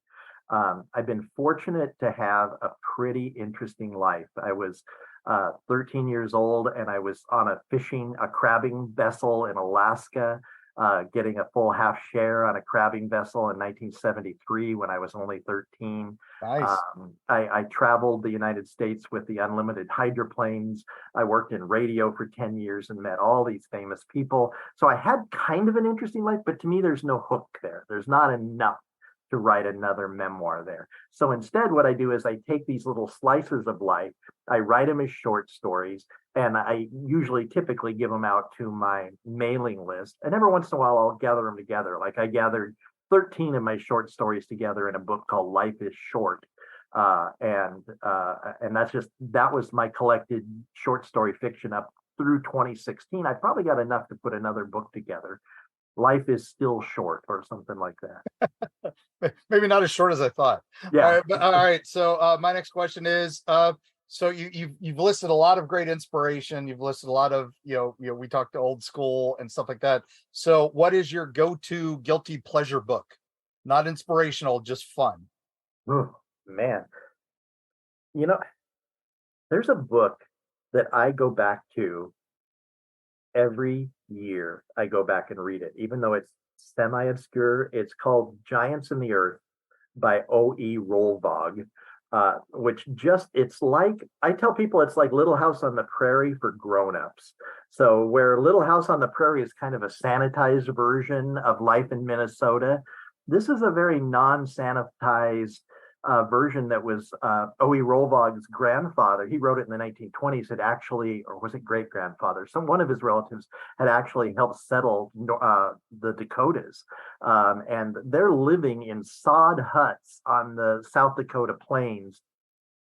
I've been fortunate to have a pretty interesting life. I was 13 years old, and I was on a crabbing vessel in Alaska, getting a full half share on a crabbing vessel in 1973 when I was only 13. Nice. I traveled the United States with the unlimited hydroplanes. I worked in radio for 10 years and met all these famous people. So I had kind of an interesting life, but to me, there's no hook there. There's not enough to write another memoir there. So instead, what I do is I take these little slices of life, I write them as short stories, and I typically give them out to my mailing list. And every once in a while, I'll gather them together. Like I gathered 13 of my short stories together in a book called Life is Short. And that was my collected short story fiction up through 2016. I probably got enough to put another book together. Life is still short, or something like that. Maybe not as short as I thought. Yeah. All right. So my next question is, so you've listed a lot of great inspiration. You've listed a lot of, we talked to old school and stuff like that. So what is your go-to guilty pleasure book? Not inspirational, just fun. Man, you know, there's a book that I go back to every year. I go back and read it, even though it's semi-obscure. It's called Giants in the Earth by O.E. Rolvog, which it's like, I tell people it's like Little House on the Prairie for grown-ups. So where Little House on the Prairie is kind of a sanitized version of life in Minnesota, this is a very non-sanitized version that was O.E. Rolvog's grandfather. He wrote it in the 1920s. Had actually, or was it great grandfather? One of his relatives had actually helped settle the Dakotas, and they're living in sod huts on the South Dakota plains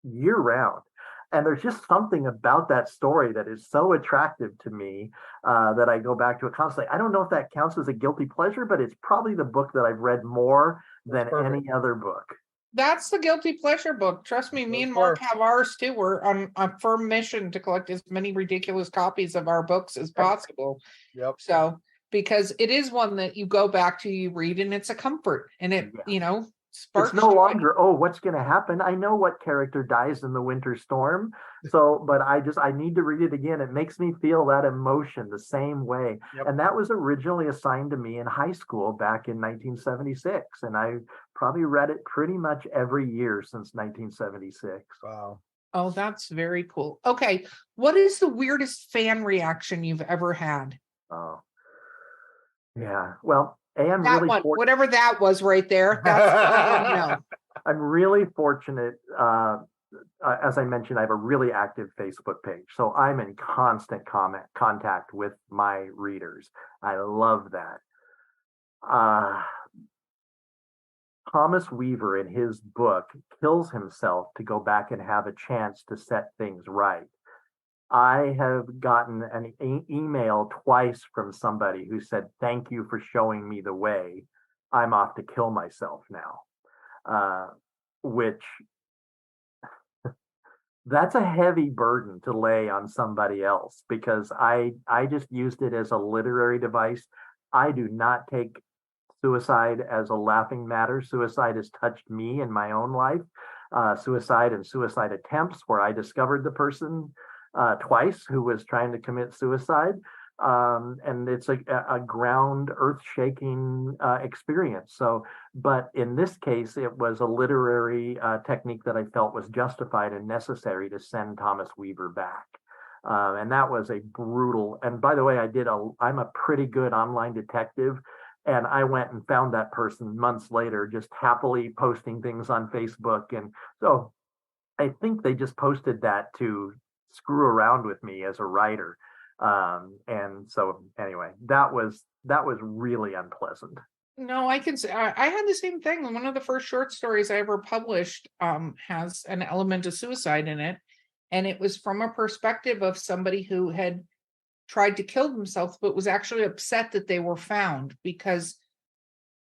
year round. And there's just something about that story that is so attractive to me that I go back to it constantly. I don't know if that counts as a guilty pleasure, but it's probably the book that I've read more than any other book. That's the guilty pleasure book. Trust me, me and Mark have ours too. We're on a firm mission to collect as many ridiculous copies of our books as possible. Yep. So, because it is one that you go back to, you read, and it's a comfort, and it, sparks. It's no longer, what's going to happen? I know what character dies in the winter storm. So, but I need to read it again. It makes me feel that emotion the same way. Yep. And that was originally assigned to me in high school back in 1976. And I probably read it pretty much every year since 1976. Wow. Oh, that's very cool. Okay. What is the weirdest fan reaction you've ever had? Oh, yeah. Well, I'm that really one, whatever that was right there. That's no. I'm really fortunate. As I mentioned, I have a really active Facebook page, so I'm in constant contact with my readers. I love that. Thomas Weaver, in his book, kills himself to go back and have a chance to set things right. I have gotten an email twice from somebody who said, "Thank you for showing me the way. I'm off to kill myself now," which that's a heavy burden to lay on somebody else, because I just used it as a literary device. I do not take suicide as a laughing matter. Suicide has touched me in my own life. Suicide and suicide attempts, where I discovered the person twice who was trying to commit suicide. And it's a ground, earth-shaking experience. So, but in this case, it was a literary technique that I felt was justified and necessary to send Thomas Weaver back. And that was a brutal, and by the way, I'm a pretty good online detective. And I went and found that person months later, just happily posting things on Facebook. And so I think they just posted that to screw around with me as a writer. And so anyway, that was really unpleasant. No, I can say I had the same thing. One of the first short stories I ever published has an element of suicide in it. And it was from a perspective of somebody who had tried to kill themselves, but was actually upset that they were found, because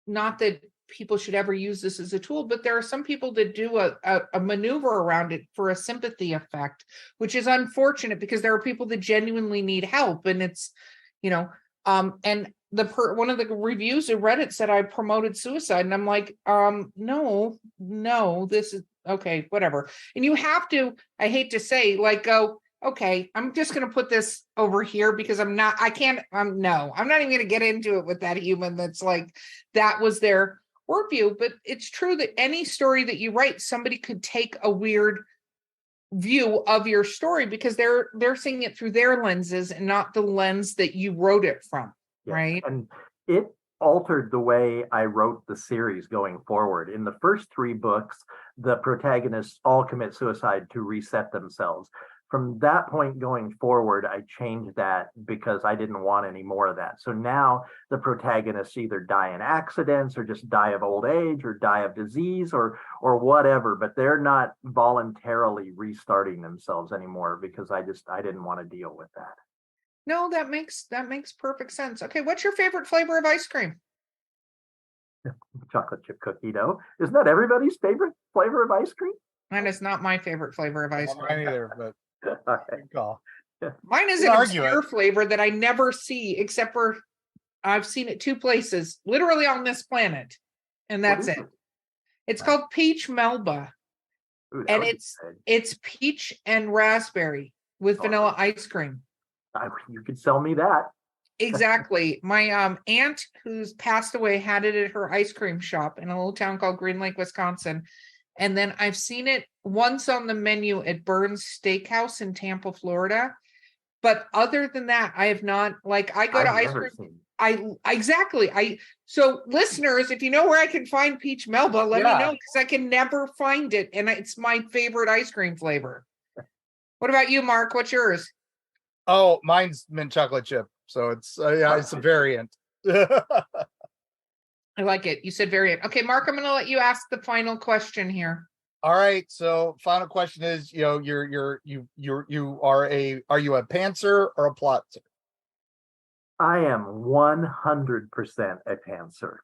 not that people should ever use this as a tool, but there are some people that do a maneuver around it for a sympathy effect, which is unfortunate, because there are people that genuinely need help. And it's, and one of the reviews of Reddit said I promoted suicide. And I'm like, no, this is okay, whatever. And you have to, I hate to say, like, go, okay, I'm just going to put this over here, because I'm not even going to get into it with that human that's like, that was their worldview. But it's true that any story that you write, somebody could take a weird view of your story, because they're seeing it through their lenses and not the lens that you wrote it from. Yes. Right. And it altered the way I wrote the series going forward. In the first 3 books, the protagonists all commit suicide to reset themselves. From that point going forward, I changed that because I didn't want any more of that. So now the protagonists either die in accidents, or just die of old age, or die of disease, or whatever, but they're not voluntarily restarting themselves anymore, because I didn't want to deal with that. No, that makes perfect sense. Okay, what's your favorite flavor of ice cream? Chocolate chip cookie dough. Isn't that everybody's favorite flavor of ice cream? And it's not my favorite flavor of ice cream. Mine either, but good call. Mine is an obscure flavor that I never see, except for I've seen it 2 places, literally on this planet, and that's it. It's called peach melba, Ooh, that and would be it's good. it's peach and raspberry with Oh, vanilla ice cream. you could sell me that. Exactly. My aunt who's passed away had it at her ice cream shop in a little town called Green Lake, Wisconsin. And then I've seen it once on the menu at Burns Steakhouse in Tampa, Florida. But other than that, I have not, like, I go to I've ice never cream. seen. So listeners, if you know where I can find peach Melba, let me Yeah. know, because I can never find it. And it's my favorite ice cream flavor. What about you, Mark? What's yours? Oh, mine's mint chocolate chip. So it's it's a variant. I like it. You said variant. Okay, Mark, I'm going to let you ask the final question here. All right. So final question is, you are you a pantser or a plotzer? I am 100% a pantser.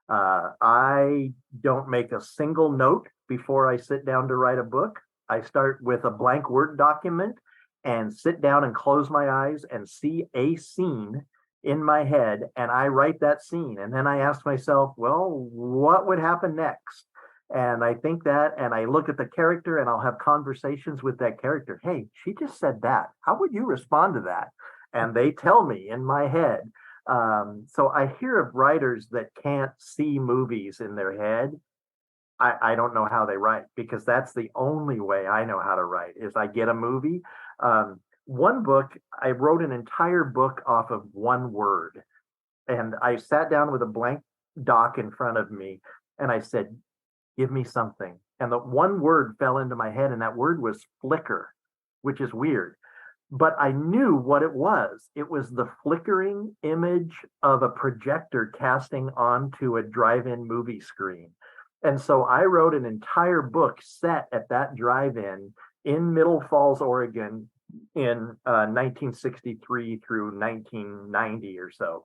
I don't make a single note before I sit down to write a book. I start with a blank Word document and sit down and close my eyes and see a scene in my head, and I write that scene. And then I ask myself, well, what would happen next? And I think that, and I look at the character and I'll have conversations with that character. Hey, she just said that. How would you respond to that? And they tell me in my head. So I hear of writers that can't see movies in their head. I don't know how they write, because that's the only way I know how to write is I get a movie. One book, I wrote an entire book off of one word. And I sat down with a blank doc in front of me and I said, give me something. And the one word fell into my head, and that word was flicker, which is weird. But I knew what it was. It was the flickering image of a projector casting onto a drive-in movie screen. And so I wrote an entire book set at that drive-in in Middle Falls, Oregon in 1963 through 1990 or so.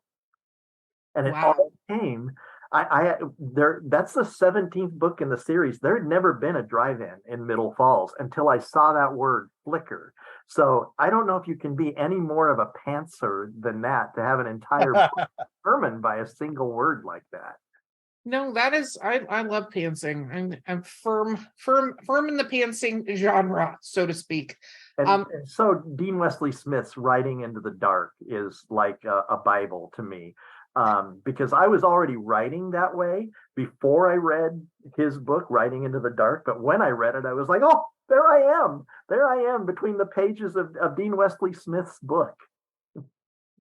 And it all came. That's the 17th book in the series. There had never been a drive-in in Middle Falls until I saw that word flicker. So I don't know if you can be any more of a pantser than that, to have an entire book determined by a single word like that. No, that is, I love pantsing. I'm firm in the pantsing genre, so to speak. And so Dean Wesley Smith's Writing into the Dark is like a Bible to me. Because I was already writing that way before I read his book, Writing into the Dark. But when I read it, I was like, oh, there I am between the pages of Dean Wesley Smith's book.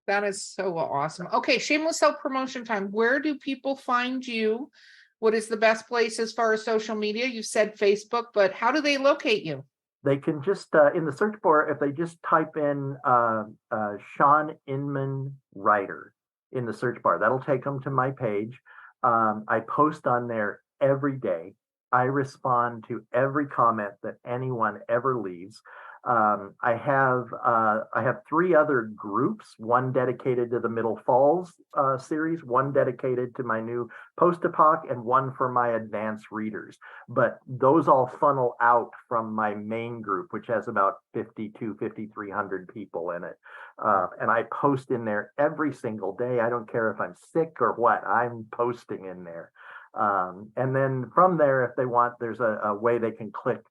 That is so awesome. Okay, shameless self-promotion time. Where do people find you? What is the best place as far as social media? You said Facebook, but how do they locate you? They can just, in the search bar, if they just type in Shawn Inmon writer in the search bar, that'll take them to my page. I post on there every day. I respond to every comment that anyone ever leaves. I have 3 other groups, one dedicated to the Middle Falls series, one dedicated to my new post-apoc, and one for my advanced readers. But those all funnel out from my main group, which has about 5,300 people in it. And I post in there every single day. I don't care if I'm sick or what, I'm posting in there. And then from there, if they want, there's a way they can click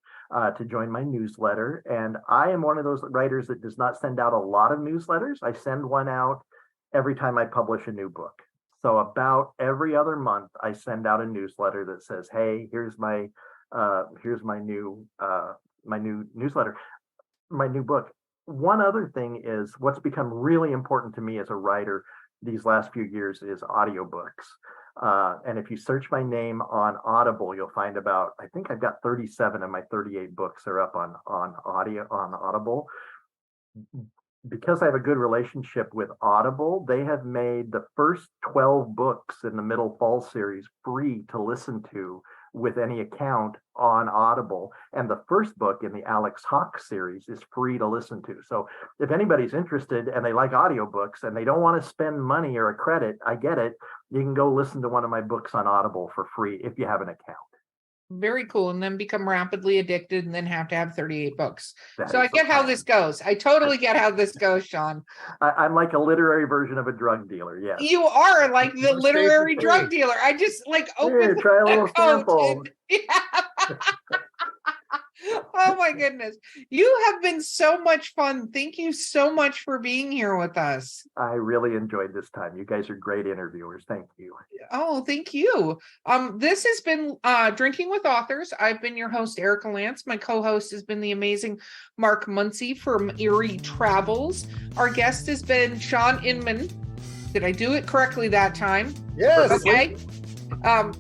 to join my newsletter. And I am one of those writers that does not send out a lot of newsletters. I send one out every time I publish a new book. So about every other month, I send out a newsletter that says, hey, here's my new newsletter, my new book. One other thing is what's become really important to me as a writer these last few years is audiobooks. And if you search my name on Audible, you'll find about, I think I've got 37 of my 38 books are up on Audible. Because I have a good relationship with Audible, they have made the first 12 books in the Middle Falls series free to listen to with any account on Audible. And the first book in the Alex Hawk series is free to listen to. So if anybody's interested and they like audiobooks and they don't want to spend money or a credit, I get it. You can go listen to one of my books on Audible for free if you have an account. Very cool. And then become rapidly addicted and then have to have 38 books. That So I get how this goes. I totally get how this goes, Shawn. I'm like a literary version of a drug dealer. Yes. You are like the literary drug dealer. I just like open try a little sample. my goodness. You have been so much fun. Thank you so much for being here with us. I really enjoyed this time. You guys are great interviewers. Thank you. Oh, thank you. This has been Drinking with Authors. I've been your host, Erica Lance. My co-host has been the amazing Mark Muncie from Erie Travels. Our guest has been Shawn Inmon. Did I do it correctly that time? Yes. Okay.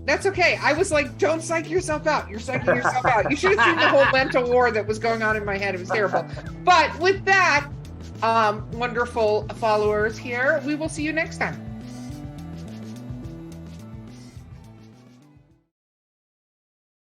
That's okay. I was like, don't psych yourself out. You're psyching yourself out. You should have seen the whole mental war that was going on in my head. It was terrible. But with that, wonderful followers here, we will see you next time.